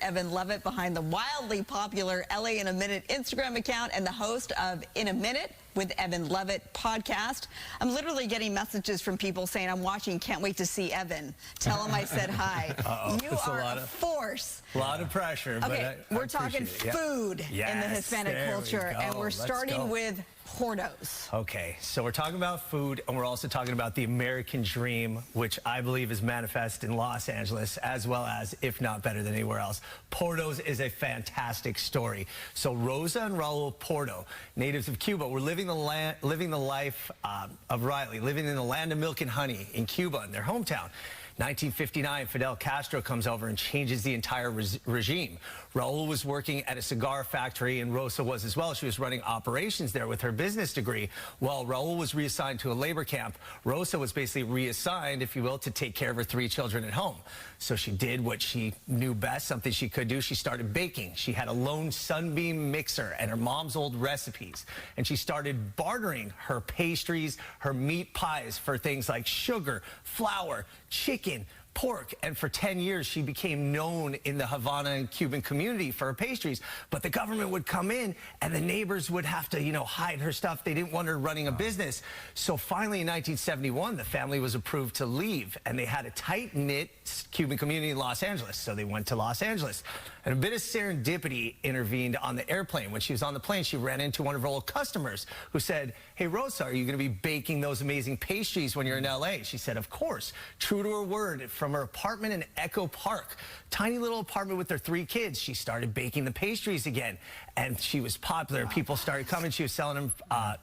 Evan Levitt behind the wildly popular LA in a Minute Instagram account and the host of In a Minute with Evan Levitt podcast. I'm literally getting messages from people saying, I'm watching, can't wait to see Evan. Tell him I said hi. You are a force. A lot of pressure. Okay, but we're talking food in the Hispanic culture, and we're starting with Porto's. Okay, so we're talking about food, and we're also talking about the American dream, which I believe is manifest in Los Angeles, as well as, if not better than anywhere else. Porto's is a fantastic story. So Rosa and Raul Porto, natives of Cuba, were living the life of Riley, living in the land of milk and honey in Cuba, in their hometown. 1959, Fidel Castro comes over and changes the entire regime. Raul was working at a cigar factory, and Rosa was as well. She was running operations there with her business degree. While Raul was reassigned to a labor camp, Rosa was basically reassigned, if you will, to take care of her 3 children at home. So she did what she knew best, something she could do. She started baking. She had a lone Sunbeam mixer and her mom's old recipes. And she started bartering her pastries, her meat pies for things like sugar, flour, chicken, pork, and for 10 years she became known in the Havana and Cuban community for her pastries. But the government would come in and the neighbors would have to, hide her stuff. They didn't want her running a business. So finally in 1971, the family was approved to leave, and they had a tight-knit Cuban community in Los Angeles. So they went to Los Angeles. And a bit of serendipity intervened on the airplane. When she was on the plane, she ran into one of her old customers who said, "Hey, Rosa, are you going to be baking those amazing pastries when you're in LA?" She said, "Of course." True to her word, from her apartment in Echo Park, tiny little apartment with their 3 kids, she started baking the pastries again. And she was popular. People started coming. She was selling them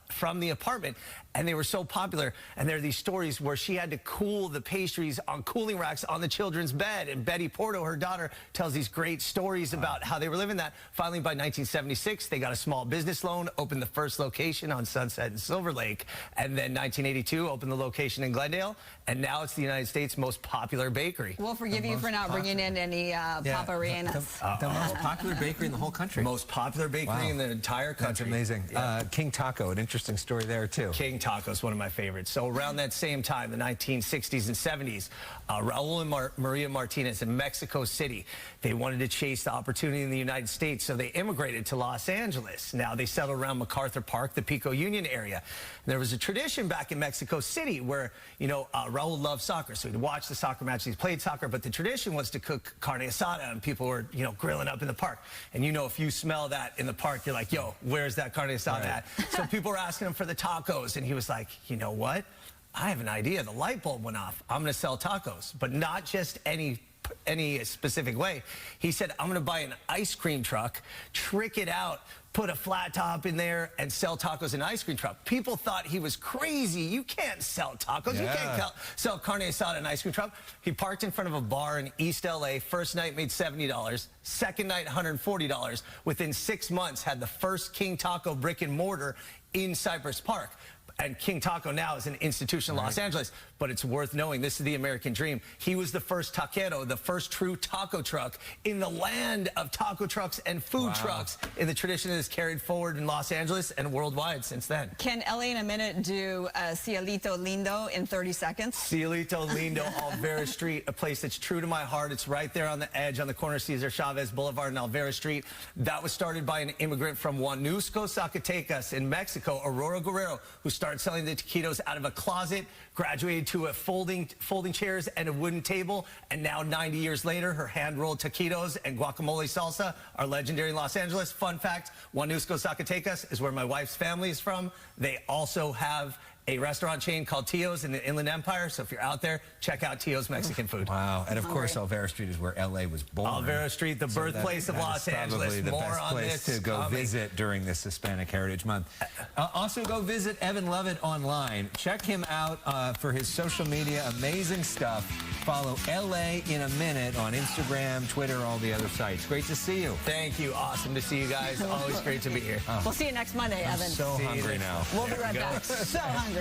from the apartment. And they were so popular. And there are these stories where she had to cool the pastries on cooling racks on the children's bed. And Betty Porto, her daughter, tells these great stories about how they were living that. Finally, by 1976, they got a small business loan, opened the first location on Sunset and Silver Lake. And then 1982, opened the location in Glendale. And now it's the United States' most popular bakery. We'll forgive you for not bringing in any paparenas. The most popular bakery in the whole country. Most popular bakery in the entire country. That's amazing. Yeah. King Taco, an interesting story there, too. King Taco is one of my favorites. So around that same time, the 1960s and 70s, Raul and Maria Martinez in Mexico City, they wanted to chase the opportunity in the United States, so they immigrated to Los Angeles. Now they settled around MacArthur Park, the Pico Union area. And there was a tradition back in Mexico City where, Raul loved soccer, so he'd watch the soccer matches. He played soccer, but the tradition was to cook carne asada, and people were, grilling up in the park. And if you smell that in the park, you're like, yo, where's that carne asada at? So people were asking him for the tacos, and he was like, you know what? I have an idea. The light bulb went off. I'm going to sell tacos, but not just any specific way. He said, I'm going to buy an ice cream truck, trick it out, put a flat top in there, and sell tacos in an ice cream truck. People thought he was crazy. You can't sell tacos. Yeah. You can't sell carne asada in an ice cream truck. He parked in front of a bar in East LA. First night made $70. Second night, $140. Within 6 months, had the first King Taco brick and mortar in Cypress Park. And King Taco now is an institution in Los Angeles, but it's worth knowing this is the American dream. He was the first taquero, the first true taco truck in the land of taco trucks and food trucks, in the tradition that is carried forward in Los Angeles and worldwide since then. Can LA in a Minute do Cielito Lindo in 30 seconds? Cielito Lindo, Alvera Street, a place that's true to my heart. It's right there on the edge on the corner of Cesar Chavez Boulevard and Alvera Street. That was started by an immigrant from Huanusco, Zacatecas in Mexico, Aurora Guerrero, who started selling the taquitos out of a closet, graduated to a folding chairs and a wooden table, and now 90 years later, her hand-rolled taquitos and guacamole salsa are legendary in Los Angeles. Fun fact, Huanusco, Zacatecas is where my wife's family is from. They also have a restaurant chain called Tio's in the Inland Empire, so if you're out there, check out Tio's Mexican food. Wow, and of course, Alvera Street is where LA was born. Alvera Street, the birthplace of Los Angeles. The More best on place this to go visit during this Hispanic Heritage Month. Also, go visit Evan Levitt online. Check him out for his social media, amazing stuff. Follow LA in a Minute on Instagram, Twitter, all the other sites. Great to see you. Thank you. Awesome to see you guys. Always great to be here. We'll see you next Monday, Evan. I'm so hungry now. We'll be right back. So hungry.